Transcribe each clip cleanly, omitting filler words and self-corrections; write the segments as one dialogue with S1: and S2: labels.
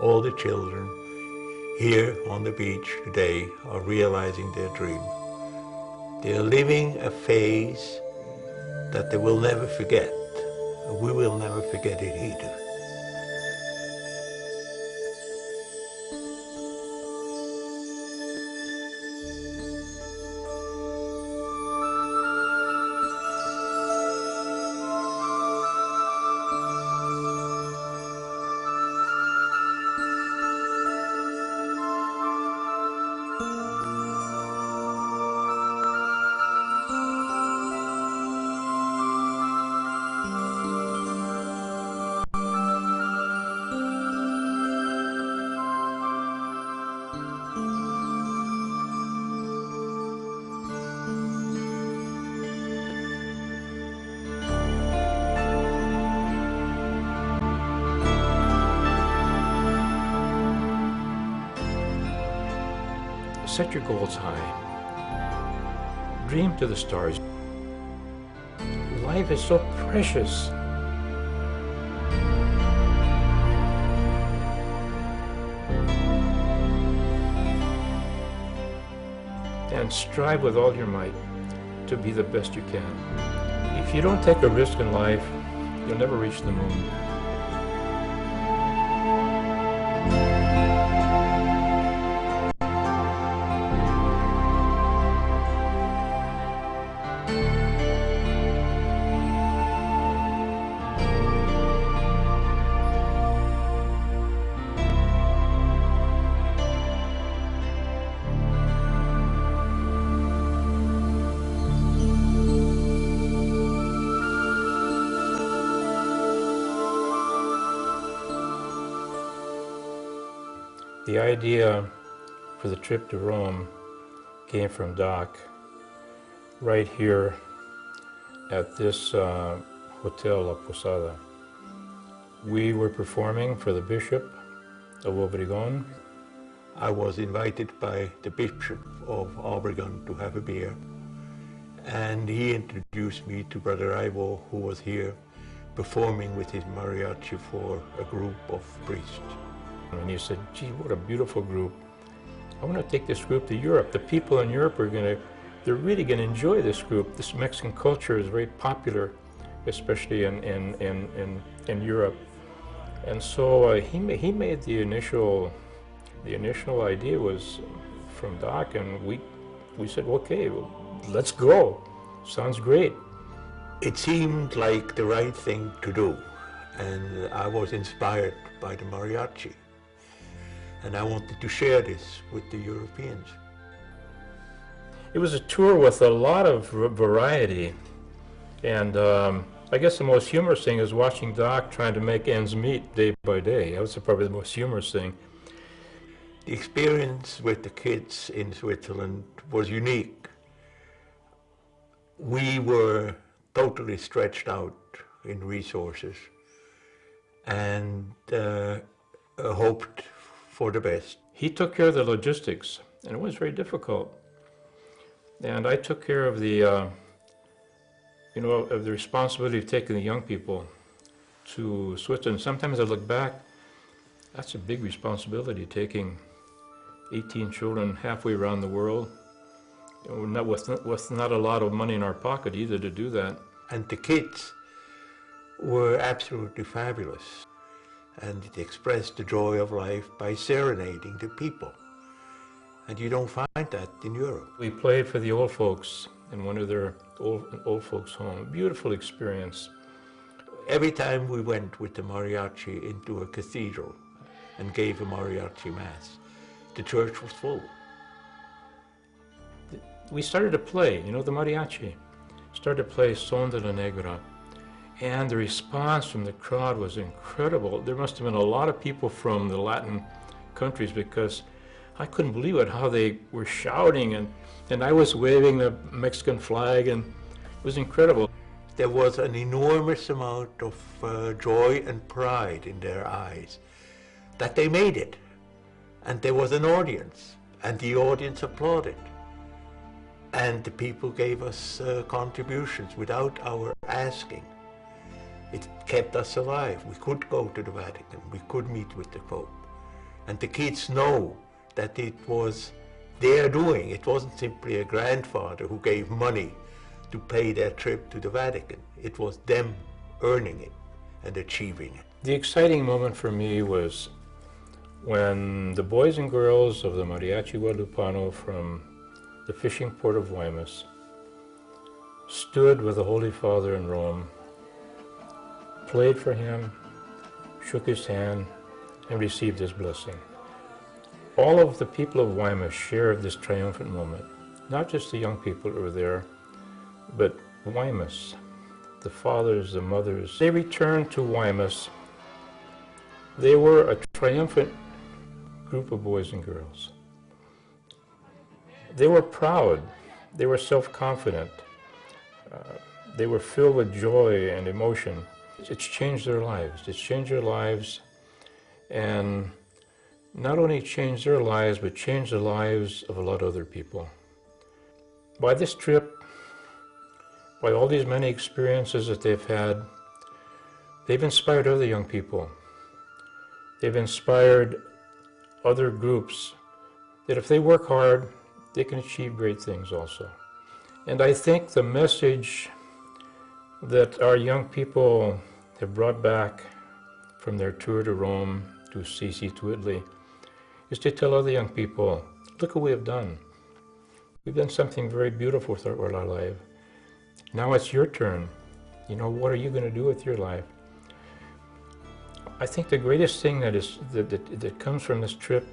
S1: All the children here on the beach today are realizing their dream. They are living a phase that they will never forget. We will never forget it either. Set your goals high. Dream to the stars. Life is so precious.
S2: and strive with all your might to be the best you can. If you don't take a risk in life, you'll never reach the moon. The idea for the trip to Rome came from Doc right here at this Hotel La Posada. We were performing for the Bishop of Obregón.
S1: I was invited by the Bishop of Obregón to have a beer, and he introduced me to Brother Ivo, who was here performing with his mariachi for a group of priests.
S2: And he said, gee, what a beautiful group. I want to take this group to Europe. The people in Europe they're really going to enjoy this group. This Mexican culture is very popular, especially in Europe. And so he made the initial idea was from Doc, and we said, okay, well, let's go. Sounds great.
S1: It seemed like the right thing to do, and I was inspired by the mariachi. And I wanted to share this with the Europeans.
S2: It was a tour with a lot of variety. And I guess the most humorous thing is watching Doc trying to make ends meet day by day. That was probably the most humorous thing.
S1: The experience with the kids in Switzerland was unique. We were totally stretched out in resources and hoped for the best.
S2: He took care of the logistics, and it was very difficult. And I took care of the, of the responsibility of taking the young people to Switzerland. Sometimes I look back, that's a big responsibility, taking 18 children halfway around the world, with not a lot of money in our pocket either to do that.
S1: And the kids were absolutely fabulous. And it expressed the joy of life by serenading the people. And you don't find that in Europe.
S2: We played for the old folks in one of their old folks' home. Beautiful experience.
S1: Every time we went with the mariachi into a cathedral and gave a mariachi mass, the church was full.
S2: We started to play, the mariachi. Started to play Son de la Negra. And the response from the crowd was incredible. There must have been a lot of people from the Latin countries, because I couldn't believe it, how they were shouting, and I was waving the Mexican flag, and it was incredible.
S1: There was an enormous amount of joy and pride in their eyes that they made it. And there was an audience, and the audience applauded. And the people gave us contributions without our asking. It kept us alive. We could go to the Vatican. We could meet with the Pope. And the kids know that it was their doing. It wasn't simply a grandfather who gave money to pay their trip to the Vatican. It was them earning it and achieving it.
S2: The exciting moment for me was when the boys and girls of the Mariachi Guadalupano from the fishing port of Guaymas stood with the Holy Father in Rome, played for him, shook his hand, and received his blessing. All of the people of Guaymas shared this triumphant moment. Not just the young people who were there, but Guaymas, the fathers, the mothers. They returned to Guaymas. They were a triumphant group of boys and girls. They were proud. They were self-confident. They were filled with joy and emotion. It's changed their lives. It's changed their lives, and not only changed their lives, but changed the lives of a lot of other people. By this trip, by all these many experiences that they've had, they've inspired other young people. They've inspired other groups that if they work hard, they can achieve great things also. And I think the message that our young people have brought back from their tour to Rome, to Assisi, to Italy, is to tell other young people, look what we have done. We've done something very beautiful with our life. Now it's your turn. You know, what are you going to do with your life? I think the greatest thing that comes from this trip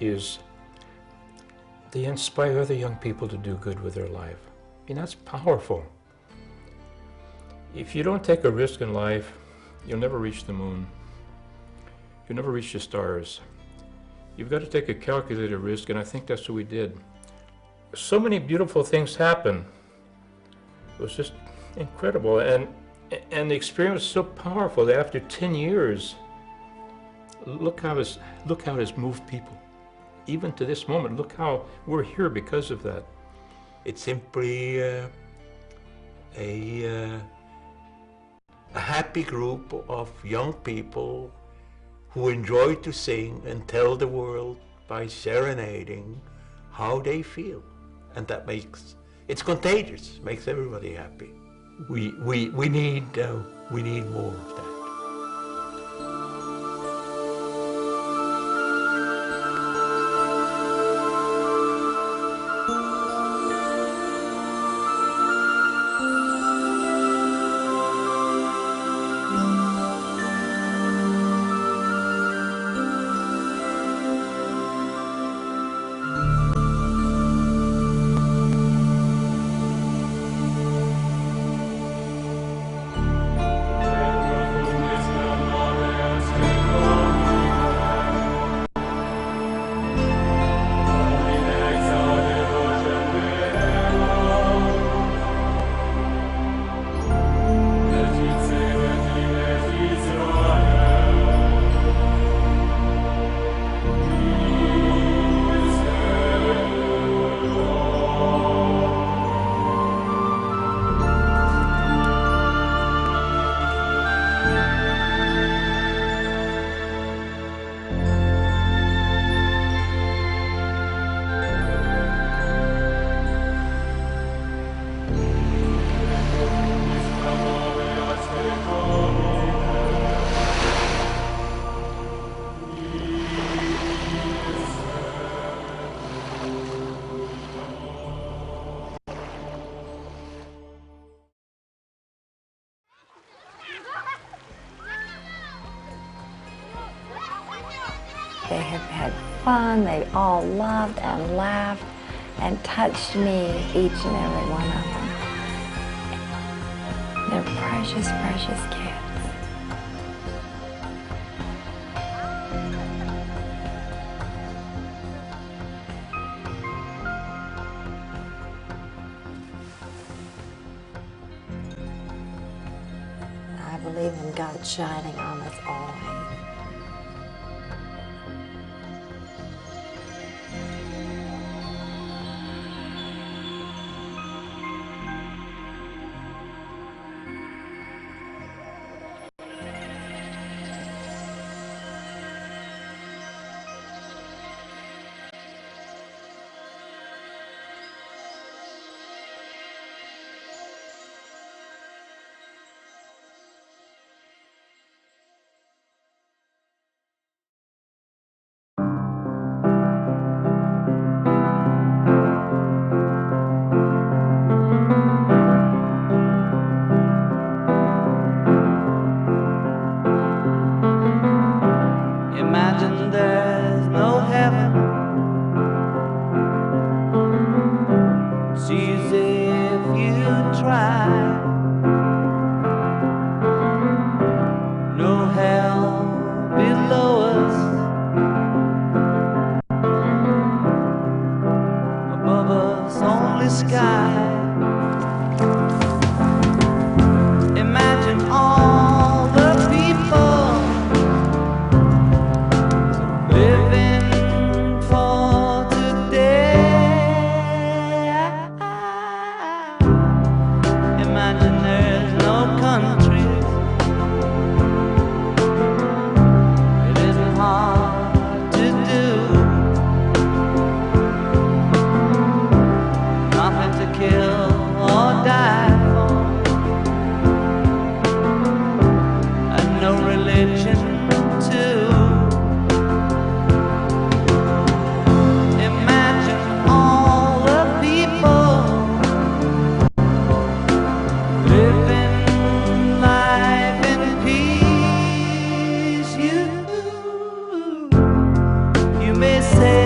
S2: is they inspire other young people to do good with their life. I mean, that's powerful. If you don't take a risk in life, you'll never reach the moon. You'll never reach the stars. You've got to take a calculated risk, and I think that's what we did. So many beautiful things happened. It was just incredible, and the experience was so powerful that after 10 years, look how it has moved people. Even to this moment, look how we're here because of that.
S1: It's simply a happy group of young people who enjoy to sing and tell the world by serenading how they feel. And that it's contagious, makes everybody happy. We need more of that.
S3: They have had fun, they all loved and laughed and touched me, each and every one of them. They're precious, precious kids. I believe in God shining on us all.
S4: Imagine there's no heaven. It's easy if you try. No hell below us. Above us only sky. Imagine all the people living for today. Imagine there's no countries. It isn't hard to do. may say